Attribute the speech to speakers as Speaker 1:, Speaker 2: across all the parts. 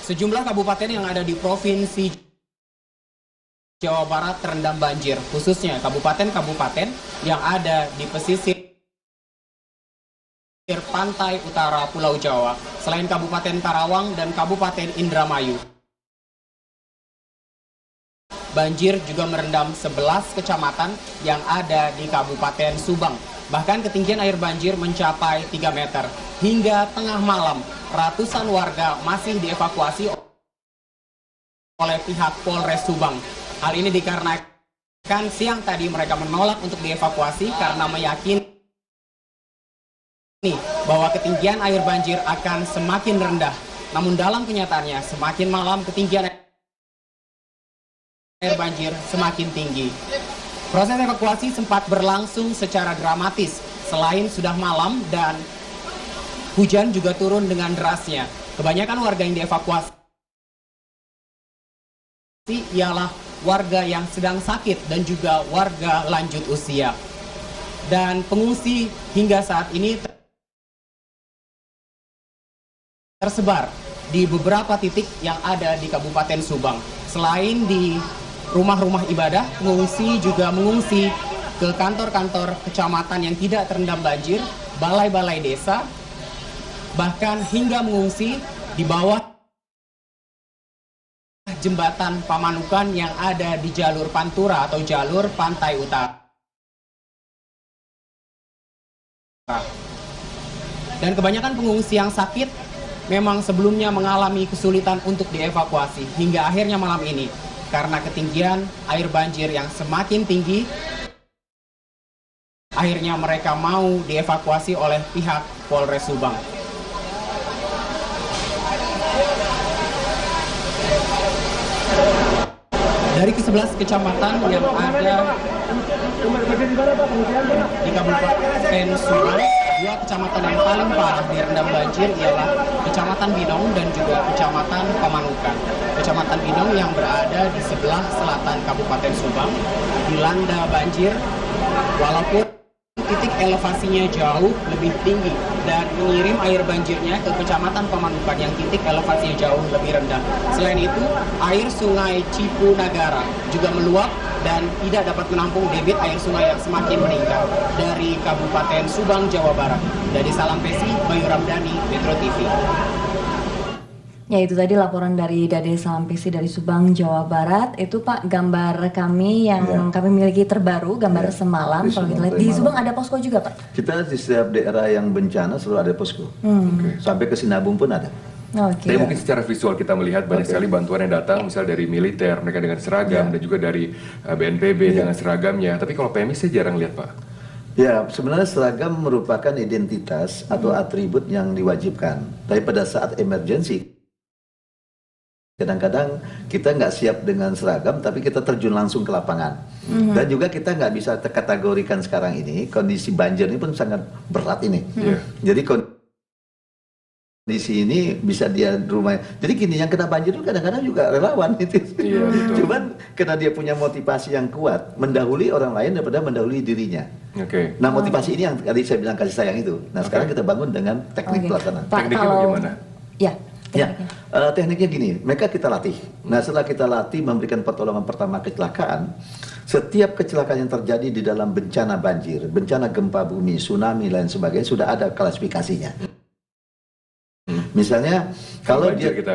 Speaker 1: Sejumlah kabupaten yang ada di Provinsi Jawa Barat terendam banjir, khususnya kabupaten-kabupaten yang ada di pesisir pantai utara Pulau Jawa, selain Kabupaten Karawang dan Kabupaten Indramayu. Banjir juga merendam 11 kecamatan yang ada di Kabupaten Subang. Bahkan ketinggian air banjir mencapai 3 meter. Hingga tengah malam, ratusan warga masih dievakuasi oleh pihak Polres Subang. Hal ini dikarenakan siang tadi mereka menolak untuk dievakuasi karena meyakini bahwa ketinggian air banjir akan semakin rendah. Namun dalam kenyataannya, semakin malam ketinggian air banjir semakin tinggi. Proses evakuasi sempat berlangsung secara dramatis. Selain sudah malam dan hujan juga turun dengan derasnya. Kebanyakan warga yang dievakuasi ialah warga yang sedang sakit dan juga warga lanjut usia. Dan pengungsi hingga saat ini tersebar di beberapa titik yang ada di Kabupaten Subang. Selain di rumah-rumah ibadah, pengungsi juga mengungsi ke kantor-kantor kecamatan yang tidak terendam banjir, balai-balai desa, bahkan hingga mengungsi di bawah jembatan Pamanukan yang ada di jalur Pantura atau jalur Pantai Utara. Dan kebanyakan pengungsi yang sakit memang sebelumnya mengalami kesulitan untuk dievakuasi hingga akhirnya malam ini karena ketinggian air banjir yang semakin tinggi, akhirnya mereka mau dievakuasi oleh pihak Polres Subang. Dari ke-11 kecamatan yang ada di Kabupaten Subang, 2 kecamatan yang paling parah direndam banjir ialah Kecamatan Binong dan juga Kecamatan Pamanukan. Kecamatan Binong yang berada di sebelah selatan Kabupaten Subang dilanda banjir walaupun titik elevasinya jauh lebih tinggi dan mengirim air banjirnya ke Kecamatan Pamanukan yang titik elevasinya jauh lebih rendah. Selain itu, air sungai Cipunagara juga meluap dan tidak dapat menampung debit air sungai yang semakin meningkat. Dari Kabupaten Subang, Jawa Barat. Dari Salampesi, Bayu Ramdhani, Metro TV.
Speaker 2: Ya, itu tadi laporan dari Dade Salampesi dari Subang, Jawa Barat. Itu Pak gambar kami yang kami miliki terbaru, gambar semalam. Kalau kita lihat di Subang ada posko juga Pak?
Speaker 3: Kita di setiap daerah yang bencana selalu ada posko. Sampai ke Sinabung pun ada.
Speaker 4: Tapi mungkin secara visual kita melihat banyak sekali bantuan yang datang, misal dari militer, mereka dengan seragam, dan juga dari BNPB dengan seragamnya. Tapi kalau PMI saya jarang lihat Pak.
Speaker 3: Ya, sebenarnya seragam merupakan identitas atau atribut yang diwajibkan. Tapi pada saat emergensi, kadang-kadang kita nggak siap dengan seragam, tapi kita terjun langsung ke lapangan. Dan juga kita nggak bisa terkategorikan sekarang ini, kondisi banjir ini pun sangat berat ini. Jadi kondisi ini bisa dia di rumah. Jadi gini, yang kena banjir itu kadang-kadang juga relawan itu. Cuman karena dia punya motivasi yang kuat, mendahului orang lain daripada mendahului dirinya. Nah, motivasi ini yang tadi saya bilang kasih sayang itu. Nah, sekarang kita bangun dengan teknik pelaksanaan.
Speaker 4: Tekniknya bagaimana?
Speaker 3: Tekniknya gini, mereka kita latih. Nah, setelah kita latih memberikan pertolongan pertama kecelakaan, setiap kecelakaan yang terjadi di dalam bencana banjir, bencana gempa bumi, tsunami, lain sebagainya, sudah ada klasifikasinya. Misalnya, kalau
Speaker 4: banjir,
Speaker 3: dia
Speaker 4: kita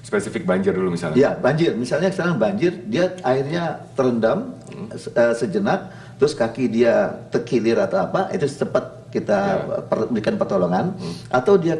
Speaker 4: spesifik banjir dulu misalnya.
Speaker 3: Ya, banjir. Misalnya sekarang banjir, dia airnya terendam sejenak, terus kaki dia terkilir atau apa, itu cepat kita berikan pertolongan. Atau dia